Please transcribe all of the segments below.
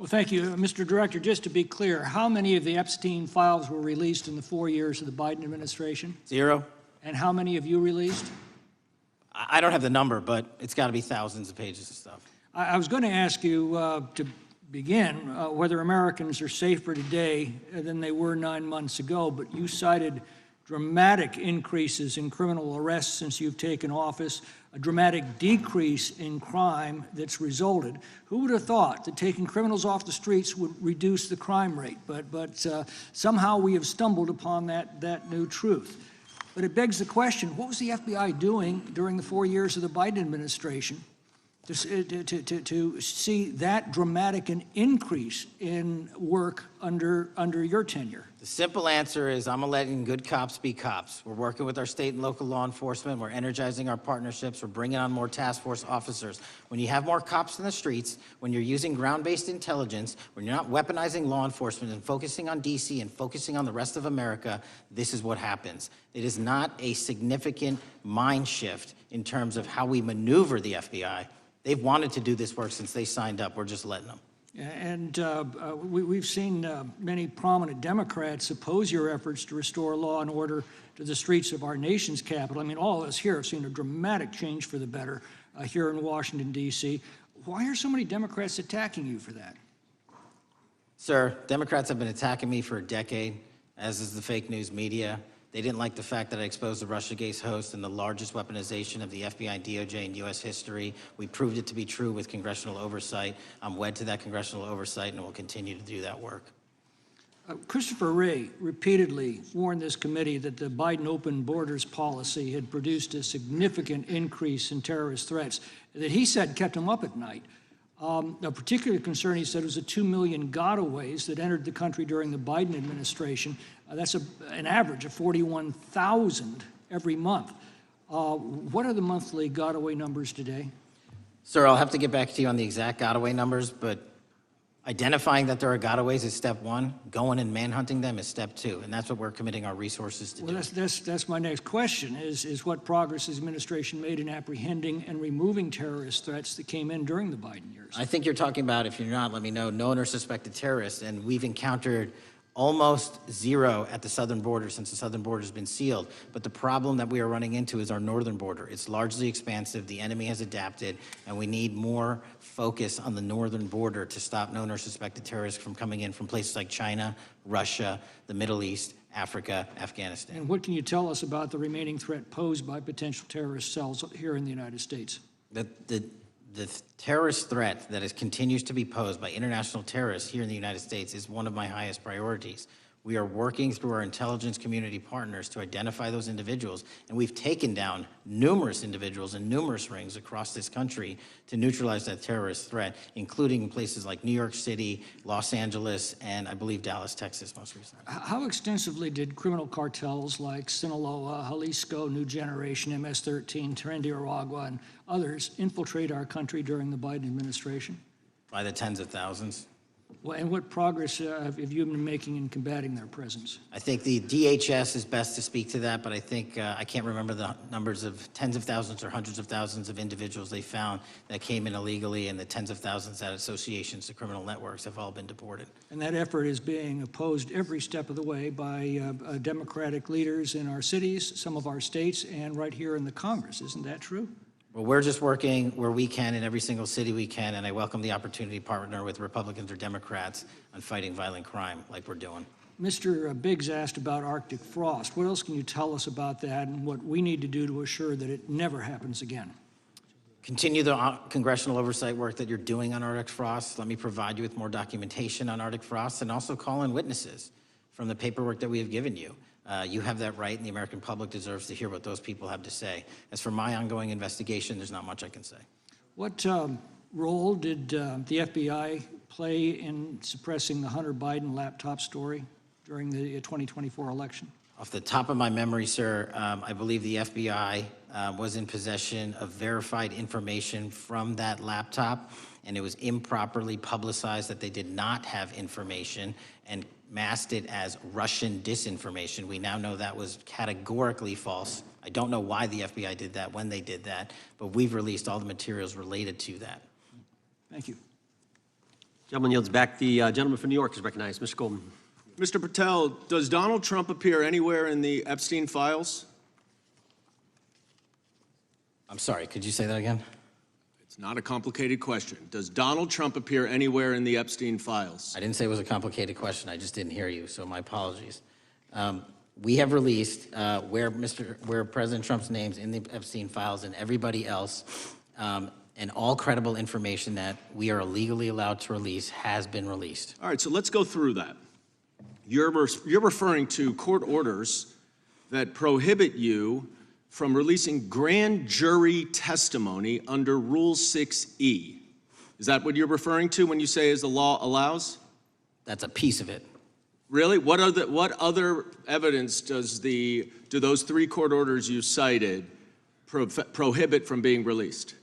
Well, thank you. Mr. Director, just to be clear, how many of the Epstein files were released in the 4 years of the Biden administration? 0. And how many have you released? I don't have the number, but it's got to be thousands of pages of stuff. I was going to ask you to begin whether Americans are safer today than they were 9 months ago, but you cited dramatic increases in criminal arrests since you've taken office, a dramatic decrease in crime that's resulted. Who would have thought that taking criminals off the streets would reduce the crime rate? But somehow we have stumbled upon that new truth. But it begs the question, what was the FBI doing during the 4 years of the Biden administration to see that dramatic an increase in work under your tenure? The simple answer is I'm letting good cops be cops. We're working with our state and local law enforcement. We're energizing our partnerships. We're bringing on more task force officers. When you have more cops in the streets, when you're using ground-based intelligence, when you're not weaponizing law enforcement and focusing on DC and focusing on the rest of America, this is what happens. It is not a significant mind shift in terms of how we maneuver the FBI. They've wanted to do this work since they signed up. We're just letting them. And we've seen many prominent Democrats oppose your efforts to restore law and order to the streets of our nation's capital. I mean, all of us here have seen a dramatic change for the better here in Washington, D.C. Why are so many Democrats attacking you for that? Sir, Democrats have been attacking me for a decade, as is the fake news media. They didn't like the fact that I exposed the Russiagate host and the largest weaponization of the FBI and DOJ in U.S. history. We proved it to be true with congressional oversight. I'm wed to that congressional oversight and will continue to do that work. Christopher Wray repeatedly warned this committee that the Biden open borders policy had produced a significant increase in terrorist threats that he said kept him up at night. A particular concern, he said, was the 2 million gotaways that entered the country during the Biden administration. That's an average of 41,000 every month. What are the monthly gotaway numbers today? Sir, I'll have to get back to you on the exact gotaway numbers, but identifying that there are gotaways is step one. Going and manhunting them is step two, and that's what we're committing our resources to do. That's my next question, is what progress has the administration made in apprehending and removing terrorist threats that came in during the Biden years? I think you're talking about, if you're not, let me know, known or suspected terrorists, and we've encountered almost zero at the southern border since the southern border has been sealed. But the problem that we are running into is our northern border. It's largely expansive. The enemy has adapted, and we need more focus on the northern border to stop known or suspected terrorists from coming in from places like China, Russia, the Middle East, Africa, Afghanistan. And what can you tell us about the remaining threat posed by potential terrorist cells here in the United States? The terrorist threat that continues to be posed by international terrorists here in the United States is one of my highest priorities. We are working through our intelligence community partners to identify those individuals, and we've taken down numerous individuals and numerous rings across this country to neutralize that terrorist threat, including places like New York City, Los Angeles, and I believe Dallas, Texas most recently. How extensively did criminal cartels like Sinaloa, Jalisco, New Generation, MS-13, Tren de Aragua, and others infiltrate our country during the Biden administration? By the tens of thousands. Well, and what progress have you been making in combating their presence? I think the DHS is best to speak to that, but I think I can't remember the numbers of tens of thousands or hundreds of thousands of individuals they found that came in illegally, and the tens of thousands that associations to criminal networks have all been deported. And that effort is being opposed every step of the way by Democratic leaders in our cities, some of our states, and right here in the Congress. Isn't that true? Well, we're just working where we can in every single city we can, and I welcome the opportunity to partner with Republicans or Democrats on fighting violent crime like we're doing. Mr. Biggs asked about Arctic frost. What else can you tell us about that and what we need to do to assure that it never happens again? Continue the congressional oversight work that you're doing on Arctic frost. Let me provide you with more documentation on Arctic frost, and also call in witnesses from the paperwork that we have given you. You have that right, and the American public deserves to hear what those people have to say. As for my ongoing investigation, there's not much I can say. What role did the FBI play in suppressing the Hunter Biden laptop story during the 2024 election? Off the top of my memory, sir, I believe the FBI was in possession of verified information from that laptop, and it was improperly publicized that they did not have information and masked it as Russian disinformation. We now know that was categorically false. I don't know why the FBI did that, when they did that, but we've released all the materials related to that. Thank you. Gentleman yields back. The gentleman from New York is recognized. Mr. Golden. Mr. Patel, does Donald Trump appear anywhere in the Epstein files? I'm sorry, could you say that again? It's not a complicated question. Does Donald Trump appear anywhere in the Epstein files? I didn't say it was a complicated question. I just didn't hear you, so my apologies. We have released where President Trump's name's in the Epstein files and everybody else, and all credible information that we are legally allowed to release has been released. All right, so let's go through that. You're referring to court orders that prohibit you from releasing grand jury testimony under Rule 6E. Is that what you're referring to when you say as the law allows? That's a piece of it. Really? What other evidence do those 3 court orders you cited prohibit from being released?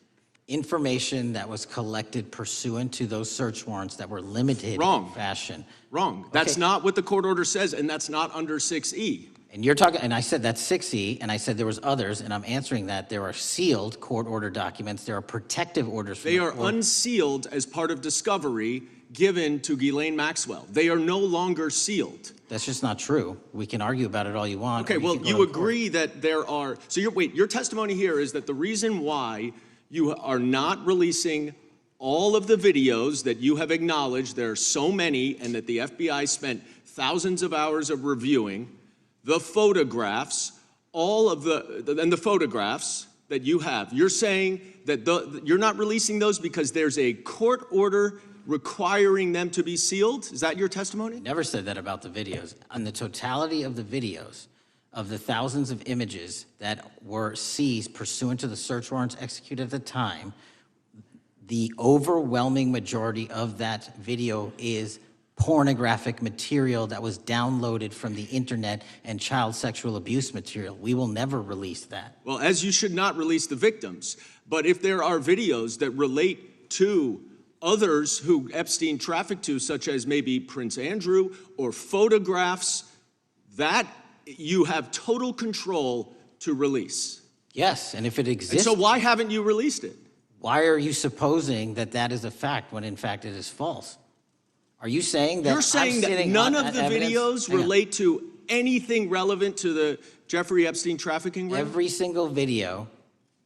Information that was collected pursuant to those search warrants that were limited in fashion. Wrong. That's not what the court order says, and that's not under 6E. And you're talking, and I said that's 6E, and I said there was others, and I'm answering that. There are sealed court order documents. There are protective orders. From They are unsealed as part of discovery given to Ghislaine Maxwell. They are no longer sealed. That's just not true. We can argue about it all you want. Okay, well, you agree that there are, so your testimony here is that the reason why you are not releasing all of the videos that you have acknowledged, there are so many, and that the FBI spent thousands of hours of reviewing, the photographs, the photographs that you have. You're saying that you're not releasing those because there's a court order requiring them to be sealed? Is that your testimony? Never said that about the videos. On the totality of the videos, of the thousands of images that were seized pursuant to the search warrants executed at the time, the overwhelming majority of that video is pornographic material that was downloaded from the internet and child sexual abuse material. We will never release that. Well, as you should not release the victims, but if there are videos that relate to others who Epstein trafficked to, such as maybe Prince Andrew, or photographs, that you have total control to release. Yes, and if it exists. And so why haven't you released it? Why are you supposing that that is a fact when in fact it is false? Are you saying that You're saying that none of the videos relate to anything relevant to the Jeffrey Epstein trafficking ring? Every single video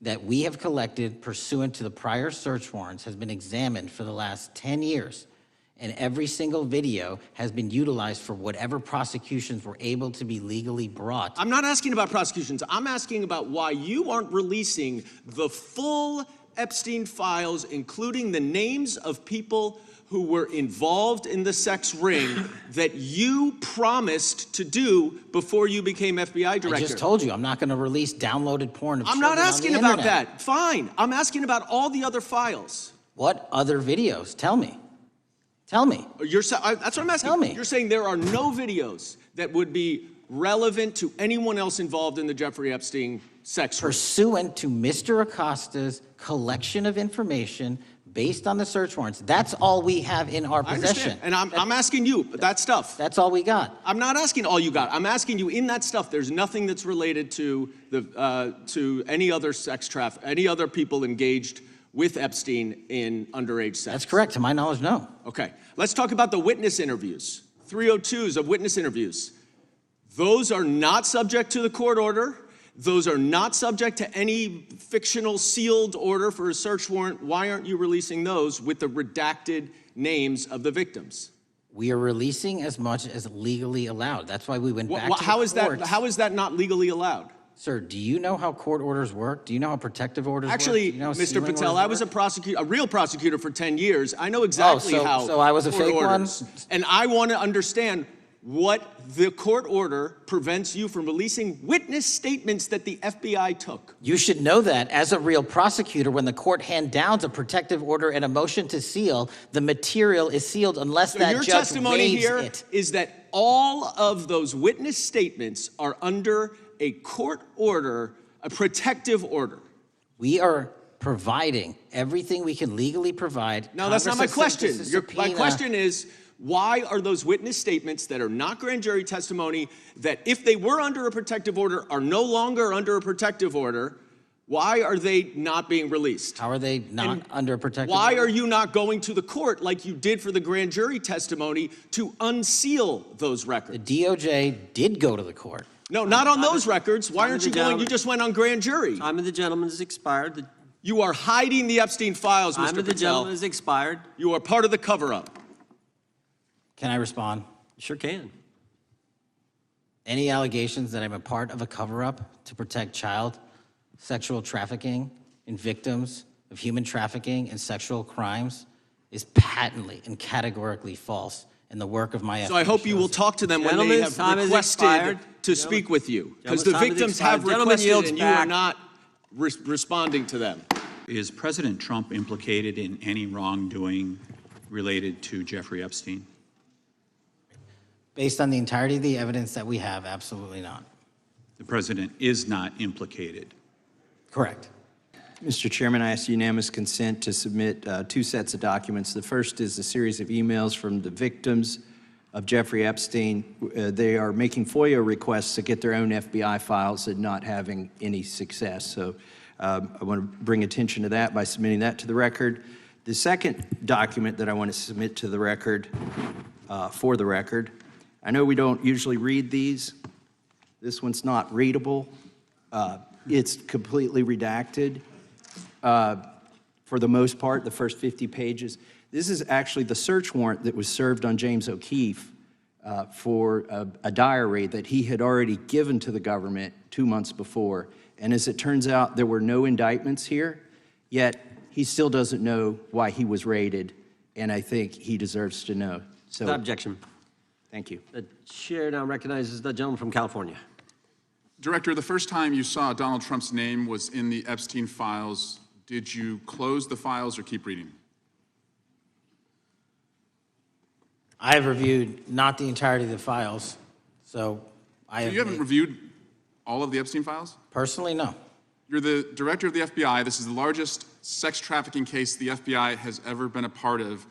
that we have collected pursuant to the prior search warrants has been examined for the last 10 years. And every single video has been utilized for whatever prosecutions were able to be legally brought. I'm not asking about prosecutions. I'm asking about why you aren't releasing the full Epstein files, including the names of people who were involved in the sex ring that you promised to do before you became FBI director. I just told you, I'm not going to release downloaded porn of I'm children not asking on the about internet. that. Fine. I'm asking about all the other files. What other videos? Tell me. Tell me. That's what I'm asking. Tell me. You're saying there are no videos that would be relevant to anyone else involved in the Jeffrey Epstein sex ring. Pursuant to Mr. Acosta's collection of information based on the search warrants. That's all we have in our possession. And I'm asking you, that stuff. That's all we got. I'm not asking all you got. I'm asking you, in that stuff, there's nothing that's related to any other sex traffic, any other people engaged with Epstein in underage sex. That's correct. To my knowledge, no. Okay. Let's talk about the witness interviews. 302s of witness interviews. Those are not subject to the court order. Those are not subject to any fictional sealed order for a search warrant. Why aren't you releasing those with the redacted names of the victims? We are releasing as much as legally allowed. That's why we went back to the courts. How is that not legally allowed? Sir, do you know how court orders work? Do you know how protective orders Actually, work? Do you know how Mr. sealing Patel, orders I was work? a real prosecutor for 10 years. I know exactly how so I was a court fake orders. one? And I want to understand what the court order prevents you from releasing witness statements that the FBI took. You should know that as a real prosecutor, when the court hand downs a protective order and a motion to seal, the material is sealed unless So that your judge testimony waives here it. is that all of those witness statements are under a court order, a protective order. We are providing everything we can legally provide. No, that's not my Congress has question. sent us a My subpoena. question is, why are those witness statements that are not grand jury testimony, that if they were under a protective order are no longer under a protective order, Why are they not being released? How are they not under protective Why order? are you not going to the court like you did for the grand jury testimony to unseal those The records? DOJ did go to the court. No, not on those records. Why Time aren't of you the going? You gentleman. just went on grand jury. Time of the gentleman has expired. The You are hiding the Epstein files, time Mr. of the gentleman Patel. has expired. You are part of the cover-up. Can I respond? You sure can. Any allegations that I'm a part of a cover-up to protect child sexual trafficking and victims of human trafficking and sexual crimes is patently and categorically false, and the work of my So I hope you will talk to them when they Gentlemen's have time has requested expired. to speak with you. Because the Gentlemen's time has victims have expired. Gentleman requested yields and you are back. not responding to them. Is President Trump implicated in any wrongdoing related to Jeffrey Epstein? Based on the entirety of the evidence that we have, absolutely not. The president is not implicated. Correct. Mr. Chairman, I ask unanimous consent to submit two sets of documents. The first is a series of emails from the victims of Jeffrey Epstein. They are making FOIA requests to get their own FBI files and not having any success. So I want to bring attention to that by submitting that to the record. The second document that I want to submit to the record, for the record, I know we don't usually read these. This one's not readable. It's completely redacted. For the most part, the first 50 pages. This is actually the search warrant that was served on James O'Keefe for a diary that he had already given to the government 2 months before. And as it turns out, there were no indictments here, yet he still doesn't know why he was raided, and I think he deserves to know. So, Without objection. thank you. The chair now recognizes the gentleman from California. Director, the first time you saw Donald Trump's name was in the Epstein files. Did you close the files or keep reading? I have reviewed not the entirety of the files, so I have. You haven't reviewed all of the Epstein files? Personally, no. You're the director of the FBI. This is the largest sex trafficking case the FBI has ever been a part of.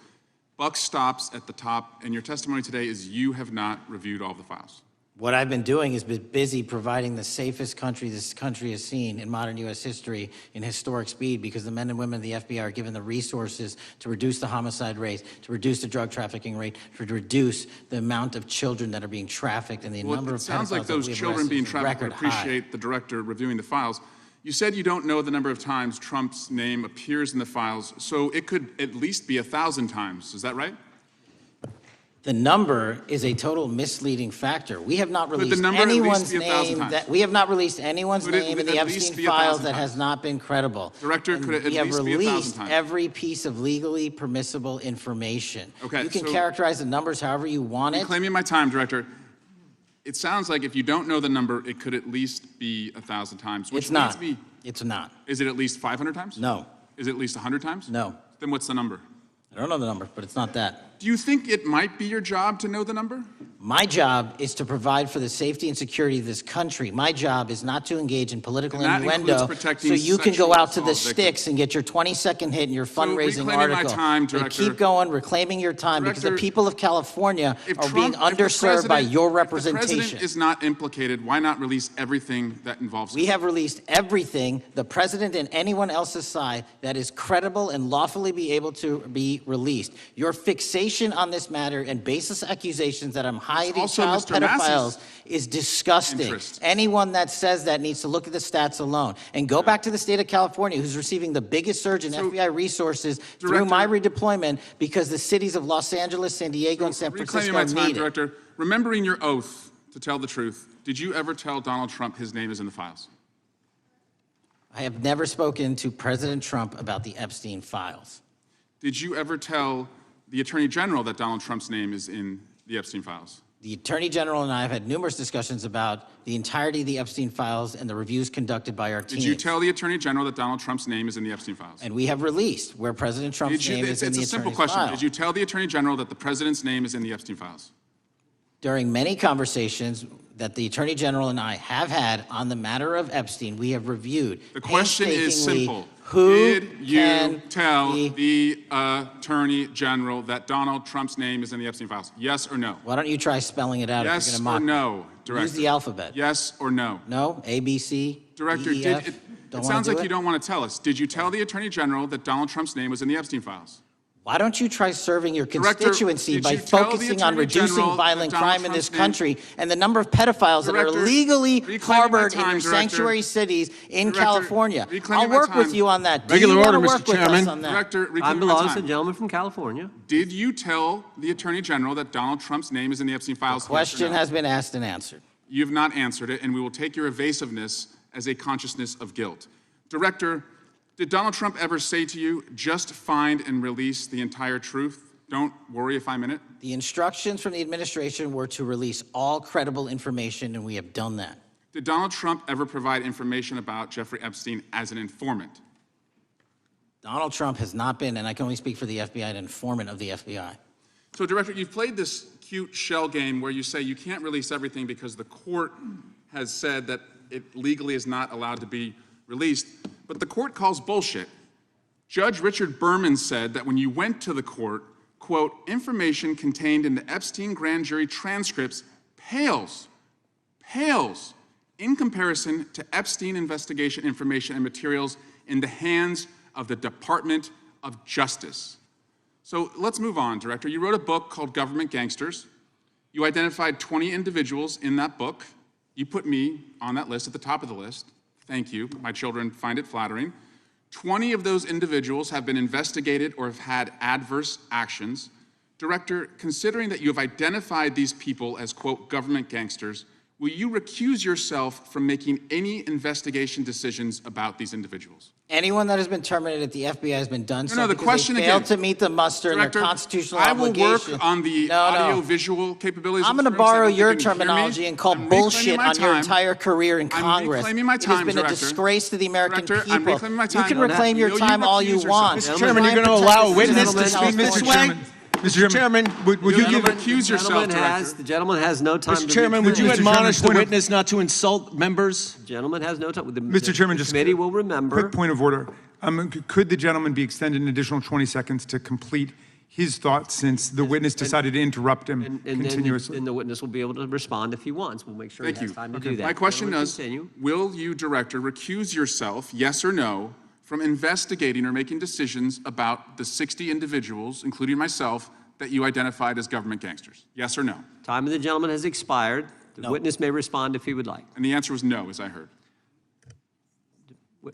Buck stops at the top, and your testimony today is you have not reviewed all of the files. What I've been doing is been busy providing the safest country this country has seen in modern U.S. history in historic speed, because the men and women of the FBI are given the resources to reduce the homicide rate, to reduce the drug trafficking rate, to reduce the amount of children that are being trafficked and the Well, number it of sounds pedophiles like those that we have children arrested being is trafficked would record high. appreciate the director reviewing the files. You said you don't know the number of times Trump's name appears in the files, so it could at least be 1,000 times. Is that right? The number is a total misleading factor. We have not the released number at least anyone's be 1,000 name times? that we have not released anyone's Could it name in at the least Epstein be files 1,000 that has times? not been credible. Director, And could it at we have least be 1,000 released times? every piece of legally permissible information. Okay, you can so- characterize the numbers however you want it. Reclaiming my time, Director. It sounds like if you don't know the number, it could at least be 1,000 times. Which It's not. leads me- It's not. Is it at least 500 times? No. Is it at least 100 times? No. Then what's the number? I don't know the number, but it's not that. Do you think it might be your job to know the number? My job is to provide for the safety and security of this country. My job is not to engage in political And that innuendo includes protecting so you can go sexual out to the assault victims. sticks and get your 20-second hit in your fundraising reclaiming my article. time, And Director. keep going, reclaiming your time, because the Director, people of California If are being Trump- if the underserved by president- your If the representation. president is not implicated, why not release everything that involves him? We have released everything, the president and anyone else's side, that is credible and lawfully be able to be released. Your fixation on this matter and baseless accusations that I'm hiding also child Mr. Mass's pedophiles is disgusting. interest. Anyone that says that needs to look at the stats alone. And go back to the state of California, who's receiving the biggest surge in FBI resources through my redeployment, because the cities of Los Angeles, San Diego, and San Reclaiming Francisco my time, need it. Director. Remembering your oath to tell the truth, did you ever tell Donald Trump his name is in the files? I have never spoken to President Trump about the Epstein files. Did you ever tell the Attorney General that Donald Trump's name is in the Epstein files? The Attorney General and I have had numerous discussions about the entirety of the Epstein files and the reviews conducted by our team. Did you tell the Attorney General that Donald Trump's name is in the Epstein files? And we have released where President Trump's Did you, name it's is in the a simple attorney's question. file. Did you tell the Attorney General that the President's name is in the Epstein files? During many conversations that the Attorney General and I have had on the matter of Epstein, we have reviewed The question is painstakingly simple. who Did you can tell be- the Attorney General that Donald Trump's name is in the Epstein files? Yes or no? Why don't you try spelling it out if Yes you're or going to mock me? no, Director? Use the alphabet. Yes or no? No? A, B, C, Director, D, E, did F? it, Don't It want sounds to do like it? you don't want to tell us. Did you tell the Attorney General that Donald Trump's name was in the Epstein files? Why don't you try serving your Director, constituency did by you tell the focusing on Attorney reducing General that violent Donald crime in this Trump's name- country and the number of pedophiles that are Director, illegally reclaiming my harbored in time, your Director. sanctuary cities in Director, California? reclaiming I'll my work with time. you on that. Do Regular you want to order, Mr. work with us Chairman. on that? Director, Time reclaiming my belongs to the time. gentleman from California. Did you tell the Attorney General that Donald Trump's name is in the Epstein files? Yes or Question no? has been asked and answered. You have not answered it, and we will take your evasiveness as a consciousness of guilt. Director, did Donald Trump ever say to you, just find and release the entire truth? Don't worry if I'm in it. The instructions from the administration were to release all credible information, and we have done that. Did Donald Trump ever provide information about Jeffrey Epstein as an informant? Donald Trump has not been, and I can only speak for the FBI, an informant of the FBI. So, Director, you've played this cute shell game where you say you can't release everything because the court has said that it legally is not allowed to be released, but the court calls bullshit. Judge Richard Berman said that when you went to the court, quote, information contained in the Epstein grand jury transcripts pales in comparison to Epstein investigation information and materials in the hands of the Department of Justice. So let's move on, Director. You wrote a book called Government Gangsters. You identified 20 individuals in that book. You put me on that list at the top of the list. Thank you. My children find it flattering. 20 of those individuals have been investigated or have had adverse actions. Director, considering that you have identified these people as, quote, government gangsters, will you recuse yourself from making any investigation decisions about these individuals? Anyone that has been terminated at the FBI has been done so the because question they failed again. to meet the muster in Director, their constitutional I will obligation. work on the No. audio-visual capabilities. I'm of going to the screens. I borrow don't think your you can hear me. terminology and call I'm reclaiming bullshit my on your time. entire career in I'm Congress. reclaiming my It time, has been a Director. disgrace to the American Director, I'm people. reclaiming my You time. can No, reclaim your you time all you recuse want. yourself. Mr. Chairman, you're going to Try and allow a protect witness the to citizens speak of this California. way? Mr. Chairman, would you give... recuse yourself, Director. The gentleman has no time to Mr. Chairman, would you Mr. Chairman, admonish the point of- witness not to insult members? The gentleman has no time. Mr. Chairman, the just committee will remember. quick point of order. Could the gentleman be extended an additional 20 seconds to complete his thoughts since the witness decided to interrupt him And continuously? the witness will be able to respond if he wants. We'll make sure Thank he has you. time to do that. My question Gentleman, is, continue. will you, Director, recuse yourself, yes or no, from investigating or making decisions about the 60 individuals, including myself, that you identified as government gangsters? Yes or no? Time of the gentleman has expired. The No. witness may respond if he would like. And the answer was no, as I heard.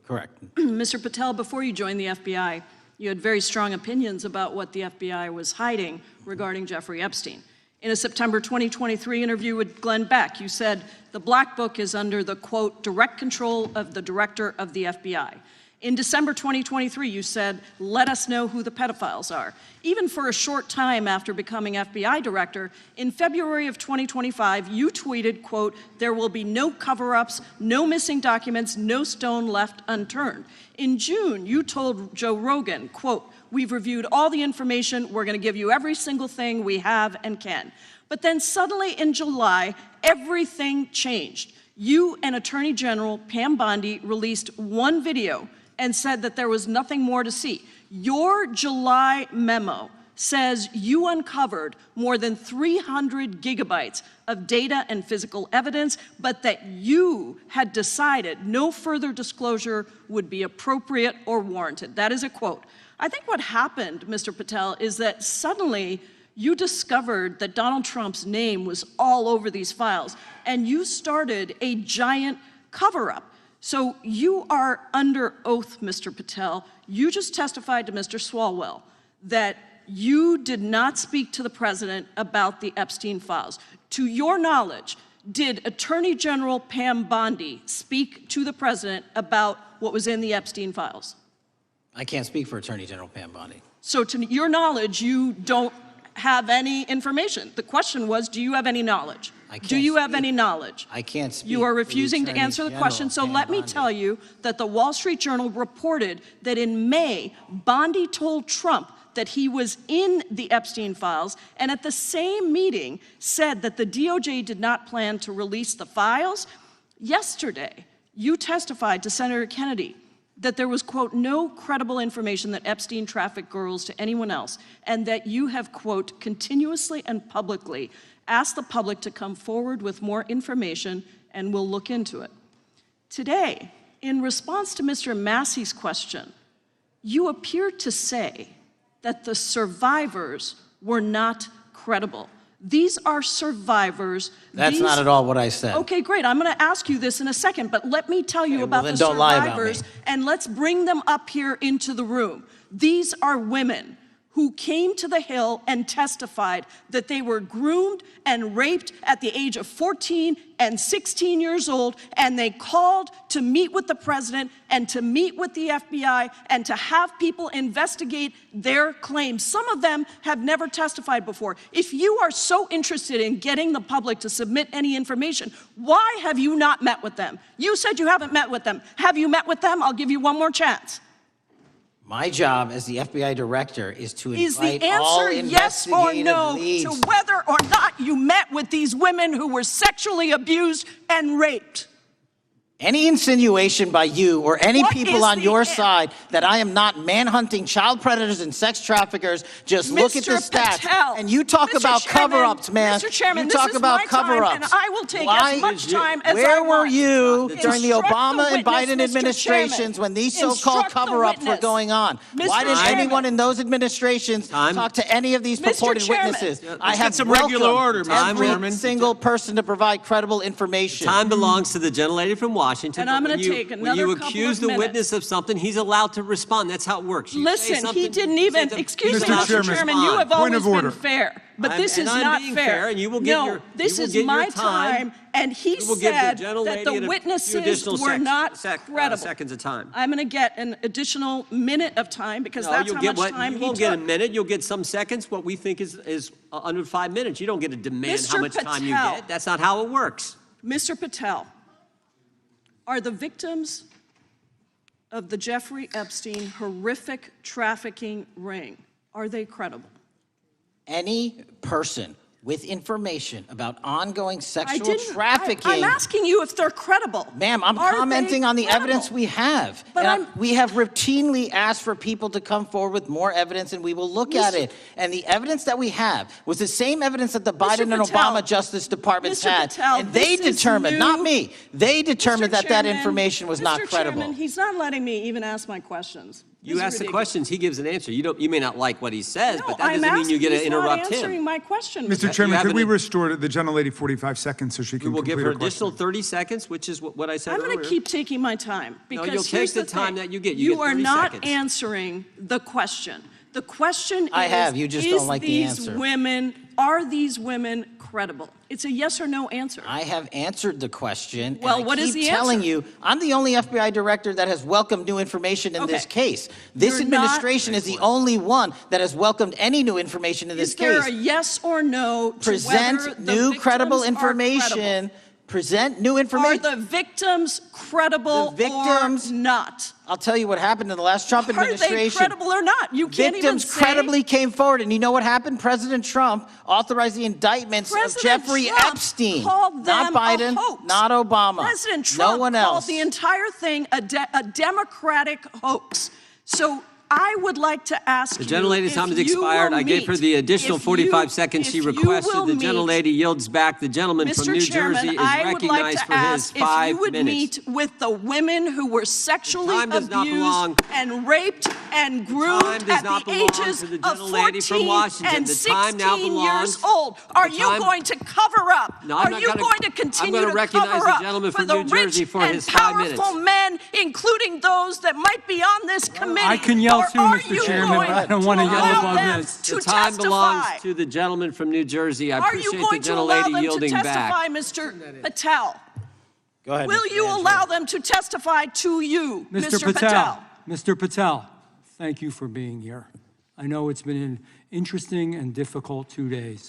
Correct. Mr. Patel, before you joined the FBI, you had very strong opinions about what the FBI was hiding regarding Jeffrey Epstein. In a September 2023 interview with Glenn Beck, you said the Black Book is under the, quote, direct control of the director of the FBI. In December 2023, you said, let us know who the pedophiles are. Even for a short time after becoming FBI director, in February of 2025, you tweeted, quote, there will be no cover-ups, no missing documents, no stone left unturned. In June, you told Joe Rogan, quote, we've reviewed all the information, we're gonna give you every single thing we have and can. But then suddenly in July, everything changed. You and Attorney General Pam Bondi released one video and said that there was nothing more to see. Your July memo says you uncovered more than 300 gigabytes of data and physical evidence, but that you had decided no further disclosure would be appropriate or warranted. That is a quote. I think what happened, Mr. Patel, is that suddenly you discovered that Donald Trump's name was all over these files, and you started a giant cover-up. So you are under oath, Mr. Patel. You just testified to Mr. Swalwell that you did not speak to the president about the Epstein files. To your knowledge, did Attorney General Pam Bondi speak to the president about what was in the Epstein files? I can't speak for Attorney General Pam Bondi. So to your knowledge, you don't have any information. The question was, do you have any knowledge? I can't Do you have speak. any knowledge? I can't speak You are for the refusing to Attorney answer the General, question, so Pam let me Bondi. tell you that the Wall Street Journal reported that in May, Bondi told Trump that he was in the Epstein files, and at the same meeting said that the DOJ did not plan to release the files. Yesterday, you testified to Senator Kennedy that there was, quote, no credible information that Epstein trafficked girls to anyone else, and that you have, quote, continuously and publicly asked the public to come forward with more information, and we'll look into it. Today, in response to Mr. Massey's question, you appear to say that the survivors were not credible. These are survivors. That's not at all what I said. Okay, great. I'm going to ask you this in a second, but let me tell you about then the don't lie about survivors, me. and let's bring them up here into the room. These are women who came to the Hill and testified that they were groomed and raped at the age of 14 and 16 years old, and they called to meet with the president and to meet with the FBI and to have people investigate their claims. Some of them have never testified before. If you are so interested in getting the public to submit any information, why have you not met with them? You said you haven't met with them. Have you met with them? I'll give you one more chance. My job as the FBI director is to Is invite the all answer yes or investigative no leads. to whether or not you met with these women who were sexually abused and raped? Any insinuation by you or any What people is on the your an- side that I am not manhunting child predators and sex traffickers, just look at the Mr. stats. Patel, And you talk Mr. about Chairman, cover-ups, man. Mr. Chairman, you this talk is about my time, cover-ups. and I will take Why- as much time as I Where were want. you during the Instruct the Obama and witness, Biden Mr. administrations Chairman. when these so-called Instruct the cover-ups were witness. going on? Mr. Why didn't Chairman. anyone in those administrations Time. talk to any of these Mr. purported Chairman. witnesses? Yeah, I have some regular welcomed order, Mr. every Chairman. single person to provide credible information. Time belongs to the gentlelady from Washington. And I'm but gonna when you- take when another you couple accuse of the minutes. witness of something, he's allowed to respond. That's how it works. You say Listen, he something, didn't you say even, something, excuse he's me, allowed Mr. to Mr. Chairman, Chairman, respond. you have Point always of been order. fair, but I'm- this and is I'm not being fair. fair, and you will get No, your- this you will is get your my time. time, and he We will give the said gentlelady that the a few witnesses additional were not credible. seconds of time. I'm going to get an additional minute of time because No, that's you'll how get much what, time you he won't get a took. minute, you'll get some seconds, what we think is under 5 minutes. You don't get to demand how Mr. much time you Patel. get. That's not how it works. Mr. Patel, are the victims of the Jeffrey Epstein horrific trafficking ring, are they credible? Any person with information about ongoing I sexual didn't. trafficking. I'm asking you if they're credible. Ma'am, I'm Are they commenting on the credible? evidence we have. But And we have routinely asked for people to come forward with more evidence, and we will look at Mr. it. And the evidence that we have was the same evidence that the Mr. Biden and Patel, Obama Justice Departments Mr. had. Patel, And they this is determined, new. not me, they determined Mr. that Chairman, information was not Mr. credible. Chairman, he's not letting me even ask my questions. This You is ask the ridiculous. questions, he gives an answer. You may not like what he says, No, but that I'm doesn't mean you asking, get to he's interrupt not answering him. my question. Mr. Chairman, have could we an- restore the gentlelady 45 seconds so she We can will complete give her her question? additional 30 seconds, which is what I said I'm earlier. going to keep taking my time because you'll take here's the the time thing. that you get. You get are 30 not seconds. answering the question. The question I is, have, you just don't like the these answer. are these women credible? It's a yes or no answer. I have answered the question. Well, and I what is keep the telling answer? you, I'm the only FBI director that has welcomed new information in this Okay. case. This You're not- administration is the only one that has welcomed any new information in this Is there case. a yes or no to whether Present the new credible victims are credible? information. Present new Are information. the victims credible The victims- or not? I'll tell you what happened in the last Trump Are they administration. credible or not? You can't Victims even say. credibly came forward, and you know what happened? President Trump authorized the indictments of President Jeffrey Trump Epstein, called not them a Biden, hoax. not Obama, President Trump no one called else. the entire thing a Democratic hoax. So I would like to ask The you gentlelady's if time has you expired. will I gave her meet- the additional if you- 45 seconds she if you requested. will The meet- gentlelady yields back. The gentleman from Mr. New Chairman, Jersey is I would like recognized to for his ask if 5 you would minutes. meet with the women who were sexually time does not belong- abused and raped and groomed time does at not the belong ages to the of gentlelady from 14 Washington. and The 16 time now years belongs- old. Are the you time- going to cover up? No, I'm Are not you gonna- going to I'm continue gonna to recognize cover the up gentleman for from the New Jersey rich for and his 5 minutes. powerful men, including those that might be on this committee? I can yell Or too, are Mr. you Chairman, going but I don't want to yell allow above them this. to The time belongs testify? to the gentleman from New Jersey. I Are you appreciate the going to allow gentlelady them to yielding testify, back. Mr. Patel? Go ahead, Will Mr. you Angelo. allow them to testify to you, Mr. Patel? Mr. Patel, thank you for being here. I know it's been an interesting and difficult 2 days.